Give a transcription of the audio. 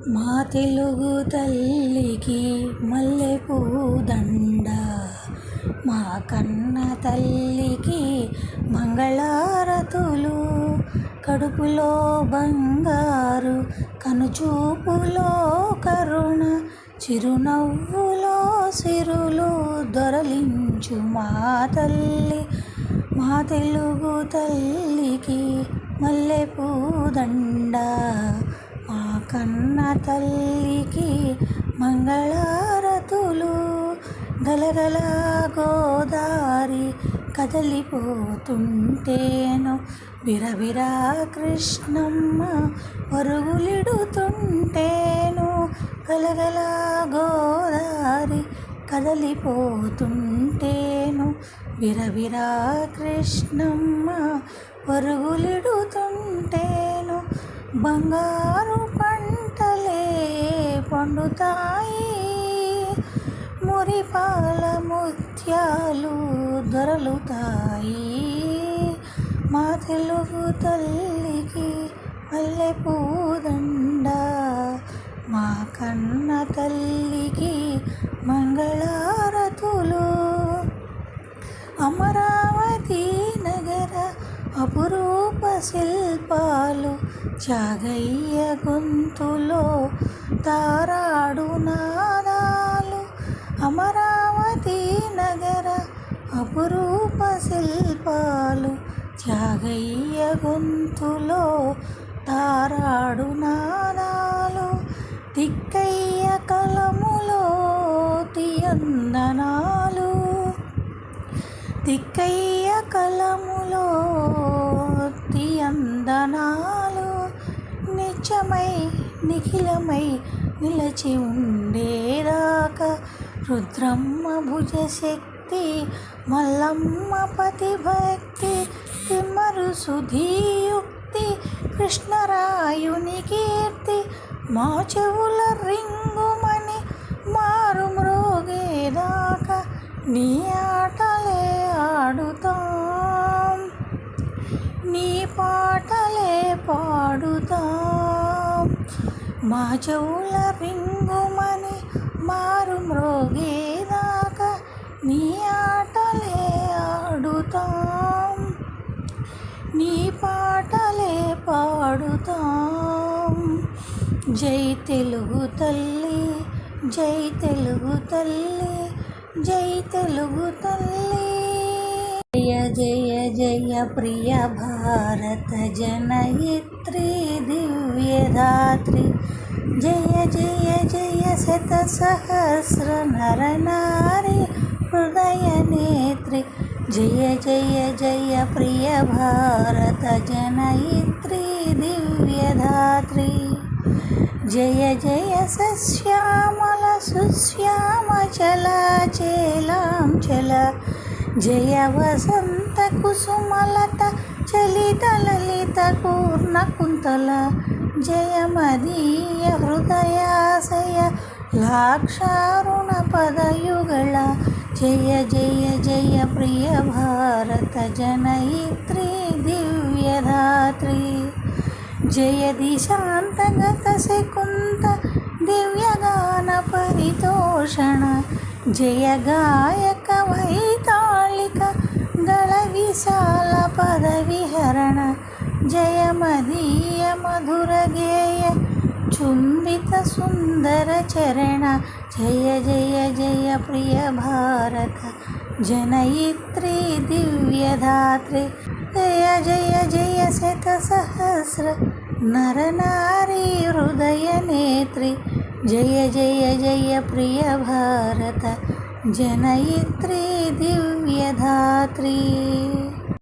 మా తెలుగు తల్లికి మల్లెపూదండ, మా కన్న తల్లికి మంగళారతులు. కడుపులో బంగారు, కనుచూపులో కరుణ, చిరునవ్వులో సిరులు దొరలించు మా తల్లి. మా తెలుగు తల్లికి మల్లెపూదండ, మా కన్న తల్లికి మంగళారతులు. గలగల గోదారి కదలిపోతుంటేను, బిరబిరా కృష్ణమ్మ పరుగులిడుతుంటేను. గలగల గోదారి కదలిపోతుంటేను, బిరబిరా కృష్ణమ్మ పరుగులిడుతుంటేను. బంగారు పంటలే పండుతాయి, మురిపాల ముత్యాలు దొరలుతాయి. మా తెలుగు తల్లికి మల్లెపూదండ, మా కన్న తల్లికి మంగళారతులు. అమరావతి నగర అపురూప శిల్పాలు, త్యాగయ్య గొంతులో తారాడు నాదాలు. అమరావతి నగర అపురూప శిల్పాలు, త్యాగయ్య గొంతులో తారాడు నాదాలు. తిక్కయ్య కలములో తియందనాలు, తిక్కయ్య కలములో తియందనాలు. నిత్యమై నిఖిలమై నిలచి ఉండేదాకా, రుద్రమ్మ భుజశక్తి, మల్లమ్మ పతిభక్తి, తిమ్మరు సుధీయుక్తి, కృష్ణరాయుని కీర్తి. మా చెవుల రింగుమని మారు మ్రోగేదాకా నీ ఆటలే ఆడుతాం, నీ పాటలే పాడుతాం. మా చెవుల రింగుమని మారు మ్రోగేదాకా నీ ఆటలే ఆడుతాం, నీ పాటలే పాడుతాం. జై తెలుగు తల్లి, జై తెలుగు తల్లి, జై తెలుగు తల్లి. జయ జయ జయ ప్రియ భారత జనయిత్రి దివ్యధాత్రి. జయ జయ జయ శత సహస్ర నర నారి హృదయ నేత్రి. జయ జయ జయ ప్రియ భారత జనయిత్రి దివ్యధాత్రి. జయ జయ సశ్యామల సుశ్యామ చలాచలాంచల. జయ వసంత కుసుమలత చలిత లలిత పూర్ణ కుంతల. జయ మదీయ హృదయాశయ లాక్షారుణ పదయుగళ. జయ జయ జయ ప్రియ భారత జనయిత్రి దివ్యధాత్రి. జయ దిశాంతగత శకుంత దివ్యగాన పరితోషణ. జయ గాయక వైతాళిక దళ విశాల పద విహరణ. జయ మదీయ మధుర గేయ చుంబిత సుందర చరణ. జయ జయ జయ ప్రియ భారత జనయిత్రి దివ్యధాత్రి. జయ జయ జయ శత సహస్ర నర నారీ హృదయ నేత్రి. జయ జయ జయ ప్రియ భారత జనయిత్రి దివ్యధాత్రి.